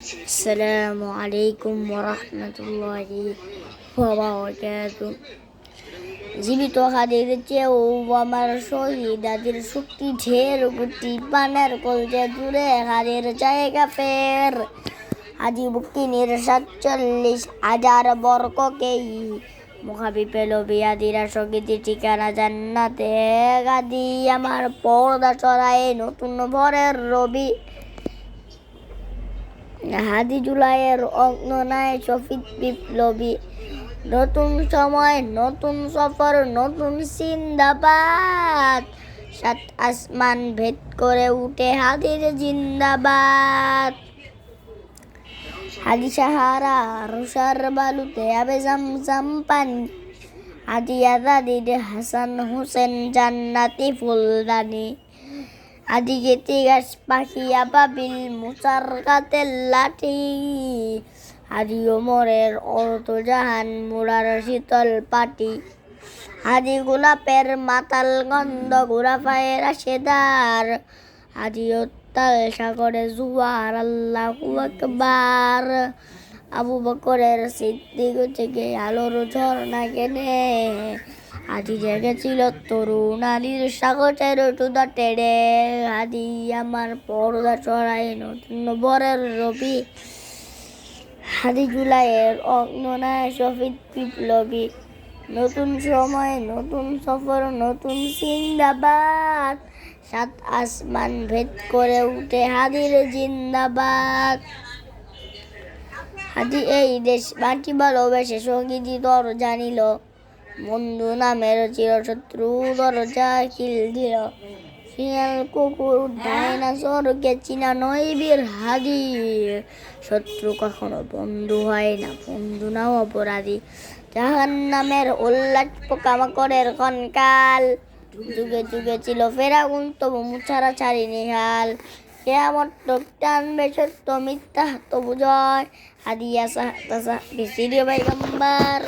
আসসালামু আলাইকুম ওরহমতুল্লাহি ওয়াবারাকাতুহু। জীবিত হাদির চেয়েও আমার শহীদ হাদির শক্তি ঢের গুটি পানের কলজে জুড়ে হাদির জায়গা ফের হাজি বুকিনীর ৪৭,০০০ বরককেই মুখাবি পেল বিয়াদিরা সঙ্গীতি ঠিকানা জান্নাতে গাদি আমার পর্দা চড়ায় নতুন ভরের রবি হাদি জুলাইয়ের অগ্ননায় শফিক বিপ্লবী নতুন সময় নতুন সফর নতুন জিন্দাবাদ ৭ আসমান ভেদ করে উঠে হাদির জিন্দাবাদ হাদি সাহারা রুষার বালুতে আবে জামজাম পানি হাদি আজাদির হাসান হোসেন জান্নাতি ফুলদানি হাদি গেতি গাছ পাখি আবাবিল মুসার কাতের লাঠি হাদি ওমরের অর্থ জাহান মুরার শীতল পাটি হাদি গোলাপের মাতাল গন্ধ গোলাপায়ের আশেদার হাদি উত্তাল সাগরে জুয়ার আল্লাহু আকবার আবু বকরের সিদ্দিক থেকে আলোর ঝর্ণা কেনে হাদি জেগেছিল তরুণ আলীর সাগরের টুদা টেড়ে হাদি আমার পর্দা চড়ায় নতুন বরের রবি হাদি জুলাইয়ের অগ্ননায় শফিক বিপ্লবী নতুন সময় নতুন সফর নতুন জিন্দাবাদ ৭ আসমান ভেদ করে উঠে হাদির জিন্দাবাদ হাদি এই দেশ মাটি ভালোবেসে সঙ্গীতি দর জানিল বন্ধু নামের চিরশত্রু দরজা খিল দিল শিয়াল কুকুর ডাইনোসরকে চিনা নয় বীর হাদি শত্রু কখনো বন্ধু হয় না বন্ধু নাও অপরাধী জাহান্নামের উল্লাস পোকামাকড়ের কনকাল যুগে যুগে ছিল ফেরাউন তবু মুছারা ছাড়িনি হাল কিয়ামত লোক টানবে সত্য মিথ্যা তবু জয় হাদি আসা তাসা বিসিরিয় পয়গম্বর।